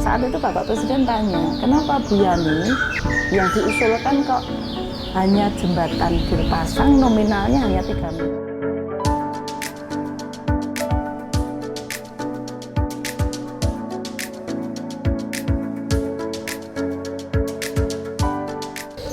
Saat itu Bapak Presiden tanya, kenapa Bu Yani yang diusulkan kok hanya jembatan Girpasang nominalnya hanya 3 miliar.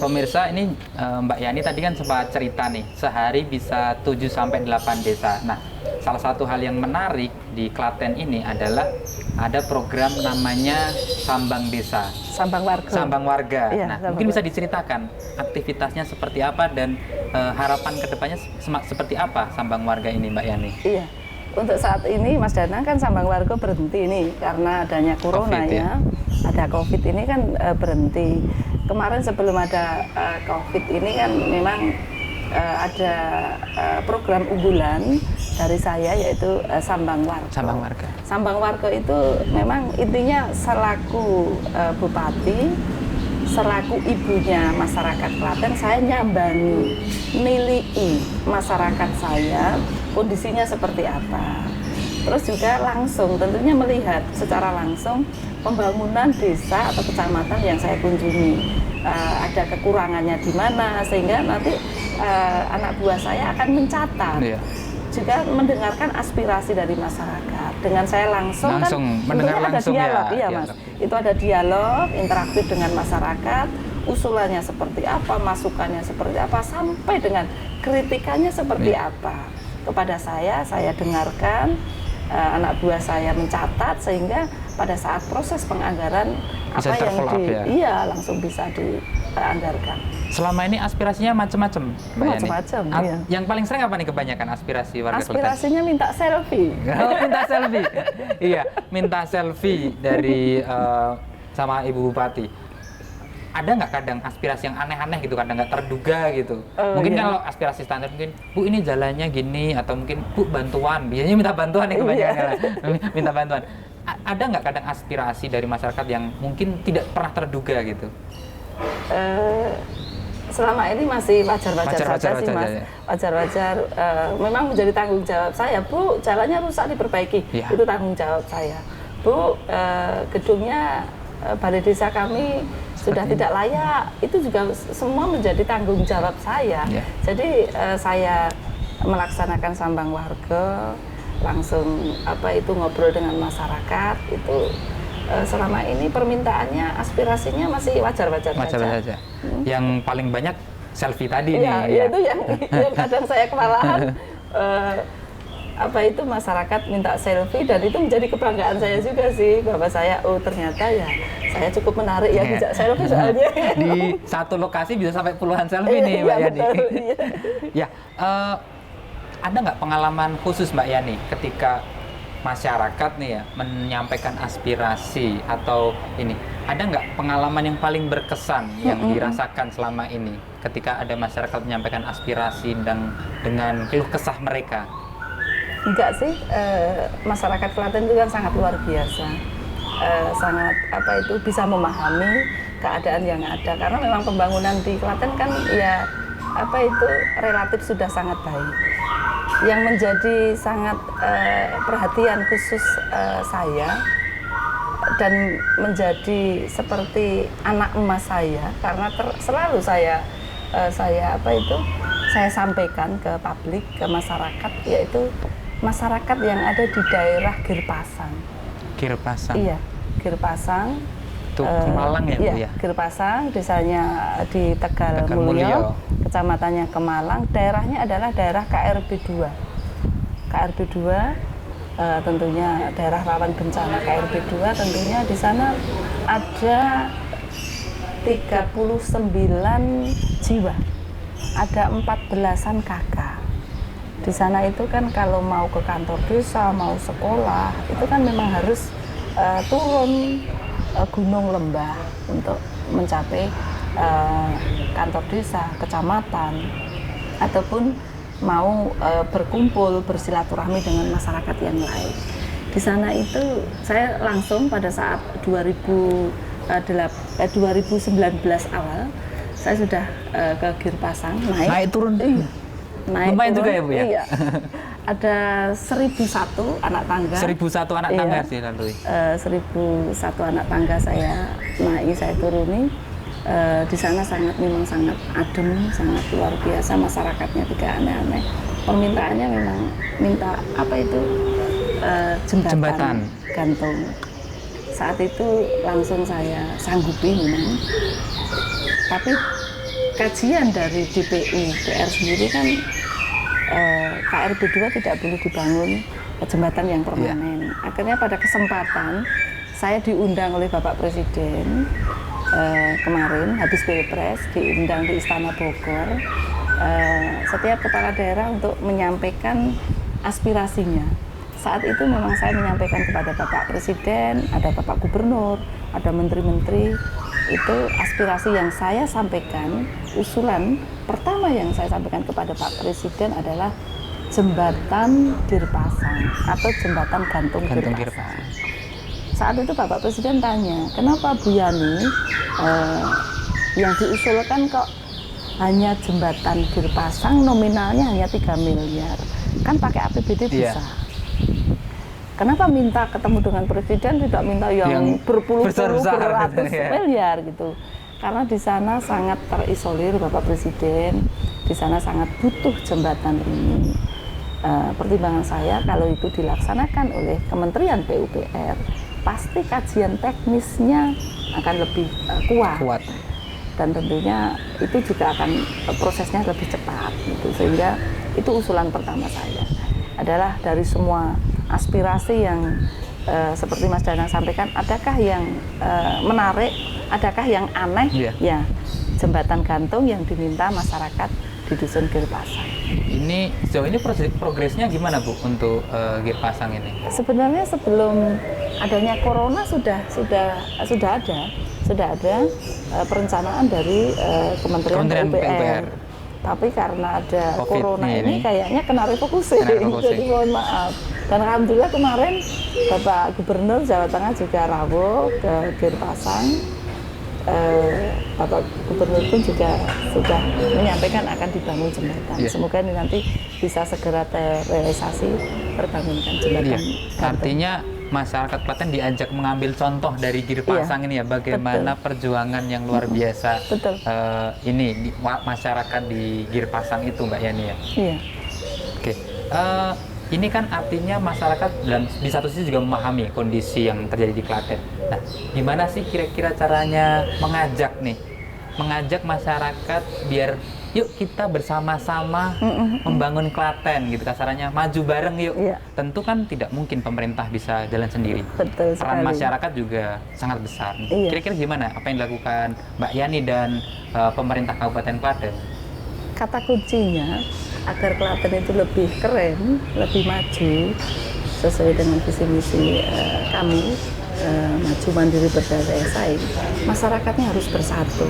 Pemirsa, ini Mbak Yani tadi kan sempat cerita nih, sehari bisa 7-8 desa. Nah, salah satu hal yang menarik di Klaten ini adalah ada program namanya Sambang Desa. Sambang Warga. Sambang Warga. Iya, nah, Sambang mungkin bisa Warga. diceritakan aktivitasnya seperti apa dan harapan kedepannya seperti apa Sambang Warga ini, Mbak Yani? Iya, untuk saat ini Mas Danang kan Sambang Warga berhenti nih karena adanya corona COVID, ya. Ada COVID ini kan berhenti. Kemarin sebelum ada COVID ini kan memang ada program unggulan dari saya yaitu Sambang Warga. Sambang Warga. Sambang Warga itu memang intinya selaku bupati, selaku ibunya masyarakat Klaten, saya nyambangi, nilai masyarakat saya kondisinya seperti apa. Terus juga langsung tentunya melihat secara langsung pembangunan desa atau kecamatan yang saya kunjungi, ada kekurangannya di mana, sehingga nanti anak buah saya akan mencatat. Iya. Juga mendengarkan aspirasi dari masyarakat. Dengan saya langsung kan mendengar ada langsung dialog, ya, iya dialog. Mas. Itu ada dialog interaktif dengan masyarakat, usulannya seperti apa, masukannya seperti apa, sampai dengan kritikannya seperti apa. Kepada saya dengarkan, anak buah saya mencatat, sehingga pada saat proses penganggaran bisa apa yang ya? langsung bisa dianggarkan. Selama ini aspirasinya macam-macam, Mbak Yani. Macam-macam, iya. Yang paling sering apa nih kebanyakan aspirasi warga Klaten? Aspirasinya minta selfie. Oh, minta selfie. Iya, minta selfie dari sama Ibu Bupati. Ada nggak kadang aspirasi yang aneh-aneh gitu, kadang nggak terduga gitu? Mungkin iya. kalau aspirasi standar mungkin, Bu ini jalannya gini, atau mungkin Bu bantuan. Biasanya minta bantuan ya kebanyakan. Minta bantuan. Ada nggak kadang aspirasi dari masyarakat yang mungkin tidak pernah terduga gitu? Selama ini masih wajar-wajar saja sih Mas. Ya. Wajar-wajar. Memang menjadi tanggung jawab saya, Bu, jalannya rusak diperbaiki. Ya. Itu tanggung jawab saya. Bu, gedungnya balai desa kami sudah tidak layak. Itu juga semua menjadi tanggung jawab saya. Ya. Jadi saya melaksanakan Sambang Warga, langsung ngobrol dengan masyarakat itu. Selama ini permintaannya, aspirasinya masih wajar-wajar saja. Yang paling banyak selfie tadi ya, nih. Ya, itu yang kadang saya kewalahan. Masyarakat minta selfie, dan itu menjadi kebanggaan saya juga sih, bahwa saya ternyata ya saya cukup menarik ya bisa selfie soalnya. Di satu lokasi bisa sampai puluhan selfie nih, Mbak Yani. Ya, ada nggak pengalaman khusus Mbak Yani ketika masyarakat nih ya menyampaikan aspirasi atau ini, ada nggak pengalaman yang paling berkesan yang dirasakan selama ini ketika ada masyarakat menyampaikan aspirasi dan dengan keluh kesah mereka? Enggak sih, masyarakat Klaten itu kan sangat luar biasa, sangat bisa memahami keadaan yang ada, karena memang pembangunan di Klaten kan ya relatif sudah sangat baik. Yang menjadi sangat perhatian khusus saya dan menjadi seperti anak emas saya, karena selalu saya sampaikan ke publik, ke masyarakat, yaitu masyarakat yang ada di daerah Girpasang. Girpasang. Iya, Girpasang. Itu Malang ya, Bu ya? Girpasang, desanya di Tegal Mulyo, kecamatannya Kemalang, daerahnya adalah daerah KRB 2. KRB 2 tentunya daerah rawan bencana KRB 2, tentunya di sana ada 39 jiwa. Ada 14-an kakak. Di sana itu kan kalau mau ke kantor desa, mau sekolah, itu kan memang harus turun gunung lembah untuk mencapai kantor desa, kecamatan, ataupun mau berkumpul, bersilaturahmi dengan masyarakat yang lain. Di sana itu saya langsung pada saat 2019 awal, saya sudah ke Girpasang, naik turun. Iya. Naik lumayan turun, juga ya, Bu ya? Iya. Ada 1.001 anak tangga. 1.001 anak tangga sih lalu. 1.001 anak tangga saya naik, saya turuni. Di sana memang sangat adem, sangat luar biasa, masyarakatnya tidak aneh-aneh. Permintaannya memang minta apa itu jembatan gantung. Saat itu langsung saya sanggupi memang. Tapi kajian dari DPU PR sendiri kan KRB 2 tidak boleh dibangun jembatan yang permanen. Akhirnya pada kesempatan saya diundang oleh Bapak Presiden kemarin habis Pilpres, diundang di Istana Bogor. Setiap kepala daerah untuk menyampaikan aspirasinya. Saat itu memang saya menyampaikan kepada Bapak Presiden, ada Bapak Gubernur, ada menteri-menteri. Itu aspirasi yang saya sampaikan. Usulan pertama yang saya sampaikan kepada Pak Presiden adalah jembatan Girpasang atau jembatan gantung Girpasang. Saat itu Bapak Presiden tanya, kenapa Bu Yani yang diusulkan kok hanya jembatan Girpasang nominalnya hanya 3 miliar, kan pakai APBD bisa. Kenapa minta ketemu dengan Presiden tidak minta yang berpuluh-puluh beratus miliar gitu? Karena di sana sangat terisolir Bapak Presiden, di sana sangat butuh jembatan ini. Pertimbangan saya kalau itu dilaksanakan oleh Kementerian PUPR, pasti kajian teknisnya akan lebih kuat. Dan tentunya itu juga akan prosesnya lebih cepat gitu. Sehingga itu usulan pertama saya adalah dari semua aspirasi yang seperti Mas Danang sampaikan, adakah yang menarik, adakah yang aneh? Ya, jembatan gantung yang diminta masyarakat di Dusun Girpasang. Ini sejauh ini progresnya gimana Bu untuk Girpasang ini? Sebenarnya sebelum adanya corona sudah ada perencanaan dari Kementerian PUPR. Tapi karena ada COVID corona ini kayaknya kena refocusing. Jadi mohon maaf. Dan alhamdulillah kemarin Bapak Gubernur Jawa Tengah juga rawuh ke Girpasang. Bapak Gubernur pun juga sudah menyampaikan akan dibangun jembatan. Semoga ini nanti bisa segera terrealisasi terbangunkan jembatan. Artinya masyarakat Klaten diajak mengambil contoh dari Girpasang ini ya, bagaimana perjuangan yang luar biasa ini masyarakat di Girpasang itu Mbak Yani ya. Iya. Oke. Ini kan artinya masyarakat dan di satu sisi juga memahami kondisi yang terjadi di Klaten. Nah, gimana sih kira-kira caranya mengajak masyarakat biar yuk kita bersama-sama membangun Klaten gitu, kasarannya maju bareng yuk. Tentu kan tidak mungkin pemerintah bisa jalan sendiri. Betul sekali. Peran masyarakat juga sangat besar. Kira-kira gimana apa yang dilakukan Mbak Yani dan pemerintah Kabupaten Klaten? Kata kuncinya agar Klaten itu lebih keren, lebih maju sesuai dengan visi misi kami, maju mandiri berdaya saing. Masyarakatnya harus bersatu.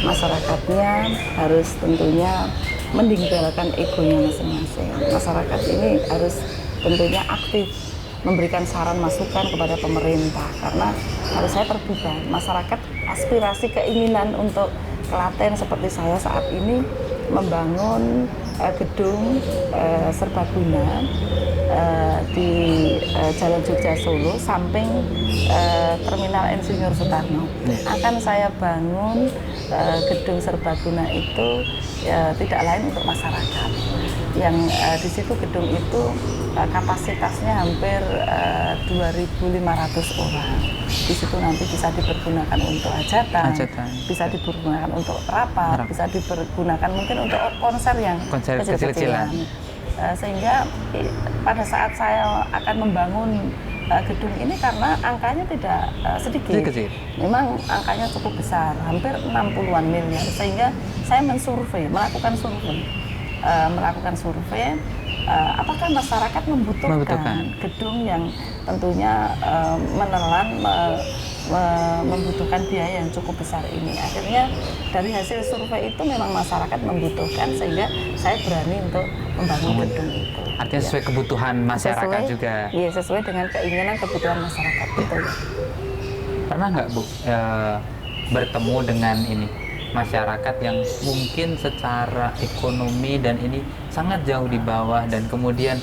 Masyarakatnya harus tentunya meninggalkan egonya masing-masing. Masyarakat ini harus tentunya aktif memberikan saran masukan kepada pemerintah, karena harus saya terbuka. Masyarakat aspirasi keinginan untuk Klaten seperti saya saat ini membangun gedung serbaguna di Jalan Jogja Solo samping Terminal Insinyur Soekarno. Akan saya bangun gedung serbaguna itu tidak lain untuk masyarakat. Yang di situ gedung itu kapasitasnya hampir 2.500 orang. Di situ nanti bisa dipergunakan untuk hajatan, bisa dipergunakan untuk rapat, bisa dipergunakan mungkin untuk konser yang kecil-kecilan. Sehingga pada saat saya akan membangun gedung ini, karena angkanya tidak sedikit, memang angkanya cukup besar, hampir 60-an miliar, sehingga saya melakukan survei apakah masyarakat membutuhkan gedung yang tentunya menelan membutuhkan biaya yang cukup besar ini. Akhirnya dari hasil survei itu memang masyarakat membutuhkan, sehingga saya berani untuk membangun gedung itu. Artinya sesuai kebutuhan masyarakat juga. Iya, sesuai dengan keinginan kebutuhan masyarakat itu. Pernah nggak Bu bertemu dengan masyarakat yang mungkin secara ekonomi dan ini sangat jauh di bawah, dan kemudian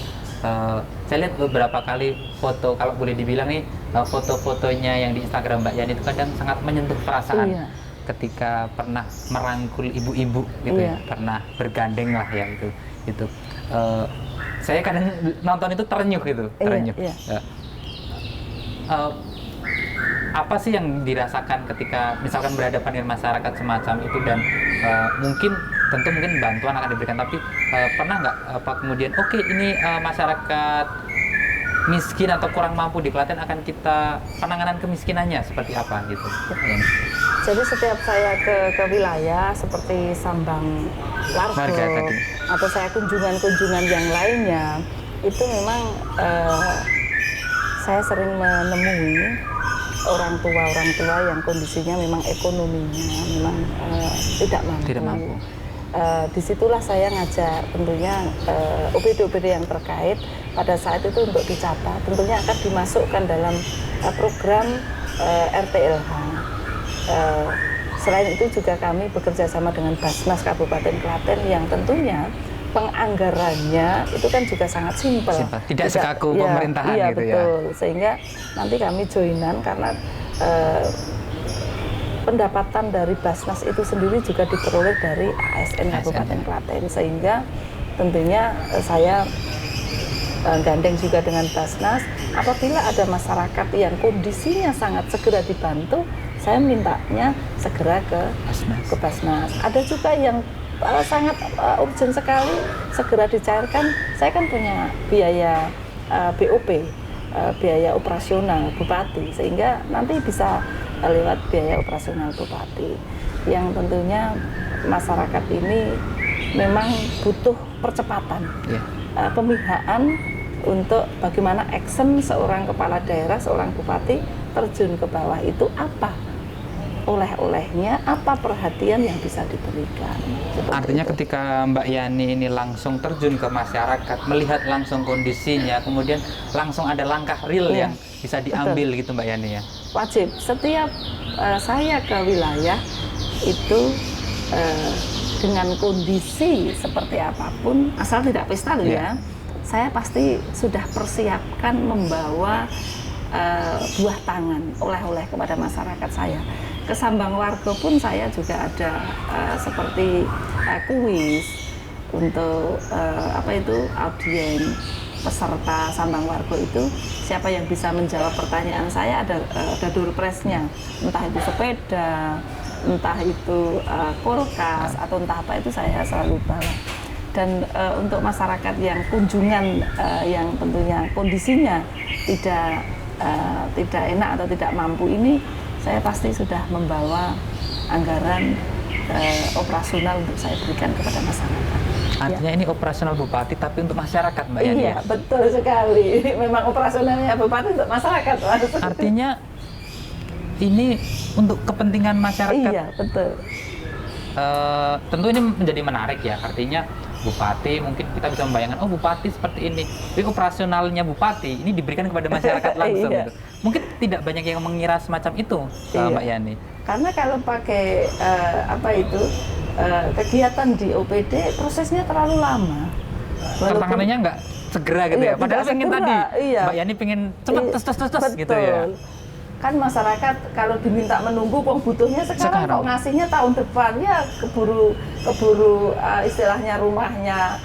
saya lihat beberapa kali foto, kalau boleh dibilang nih, foto-fotonya yang di Instagram Mbak Yani itu kadang sangat menyentuh perasaan. Iya. Ketika pernah merangkul ibu-ibu gitu ya, pernah bergandeng lah ya itu. Saya kadang nonton itu terenyuh gitu, terenyuh. Apa sih yang dirasakan ketika misalkan berhadapan dengan masyarakat semacam itu, dan mungkin bantuan akan diberikan, tapi pernah nggak kemudian ini masyarakat miskin atau kurang mampu di Klaten, akan kita penanganan kemiskinannya seperti apa gitu? Jadi setiap saya ke wilayah seperti Sambang Warga atau saya kunjungan yang lainnya, itu memang saya sering menemui orang tua yang kondisinya memang ekonominya memang tidak mampu. Disitulah saya ngajak tentunya OPD yang terkait pada saat itu untuk dicatat, tentunya akan dimasukkan dalam program RTLH. Selain itu juga kami bekerja sama dengan Basnas Kabupaten Klaten yang tentunya penganggarannya itu kan juga sangat simpel. Tidak sekaku pemerintahan gitu betul. Ya. Sehingga nanti kami joinan karena pendapatan dari Basnas itu sendiri juga diperoleh dari ASN Kabupaten Klaten, sehingga tentunya saya gandeng juga dengan Basnas. Apabila ada masyarakat yang kondisinya sangat segera dibantu, saya mintanya segera ke Basnas. Ada juga yang sangat urgent sekali, segera dicairkan. Saya kan punya biaya BOP, biaya operasional Bupati, sehingga nanti bisa lewat biaya operasional Bupati. Yang tentunya masyarakat ini memang butuh percepatan, pemihakan untuk bagaimana action seorang kepala daerah, seorang bupati terjun ke bawah itu apa oleh-olehnya, apa perhatian yang bisa diberikan. Artinya ketika Mbak Yani ini langsung terjun ke masyarakat, melihat langsung kondisinya, kemudian langsung ada langkah real yang bisa diambil gitu Mbak Yani ya? Wajib. Setiap saya ke wilayah itu dengan kondisi seperti apapun, asal tidak pesta loh ya, saya pasti sudah persiapkan membawa buah tangan, oleh-oleh kepada masyarakat saya. Ke Sambang Warga pun saya juga ada seperti kuis untuk audien peserta Sambang Warga itu, siapa yang bisa menjawab pertanyaan saya, ada doorpressnya, entah itu sepeda, entah itu kulkas atau entah apa, itu saya selalu bawa. Dan untuk masyarakat yang kunjungan yang tentunya kondisinya tidak enak atau tidak mampu ini, saya pasti sudah membawa anggaran operasional untuk saya berikan kepada masyarakat. Artinya ini operasional Bupati tapi untuk masyarakat Mbak Yani? Iya, betul sekali. Memang operasionalnya Bupati untuk masyarakat. Artinya ini untuk kepentingan masyarakat. Iya, betul. Tentu ini menjadi menarik ya, artinya Bupati, mungkin kita bisa membayangkan, Bupati seperti ini, tapi operasionalnya Bupati ini diberikan kepada masyarakat langsung. Gitu. Mungkin tidak banyak yang mengira semacam itu, Mbak Yani. Karena kalau pakai kegiatan di OPD, prosesnya terlalu lama. Tantangannya nggak segera gitu ya, padahal pengen tadi, Mbak Yani pengen cepat tes gitu ya. Kan masyarakat kalau diminta menunggu kok butuhnya sekarang kok ngasihnya tahun depan, ya keburu istilahnya rumahnya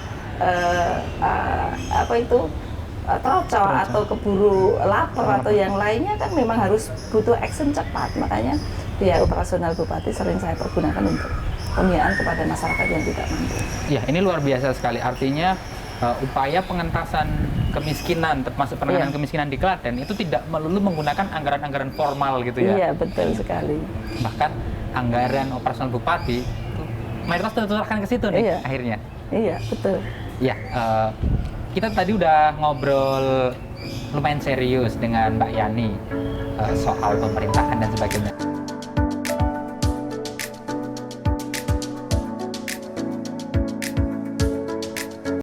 terocok atau keburu lapar atau yang lainnya, kan memang harus butuh action cepat. Makanya biaya operasional Bupati sering saya pergunakan untuk pembiayaan kepada masyarakat yang tidak mampu. Ya, ini luar biasa sekali, artinya upaya pengentasan kemiskinan, termasuk penanganan kemiskinan di Klaten itu tidak melulu menggunakan anggaran-anggaran formal gitu ya. Iya, betul sekali. Bahkan anggaran operasional Bupati itu mayoritas tertularkan ke situ nih akhirnya. Iya, betul. Ya, kita tadi udah ngobrol lumayan serius dengan Mbak Yani soal pemerintahan dan sebagainya.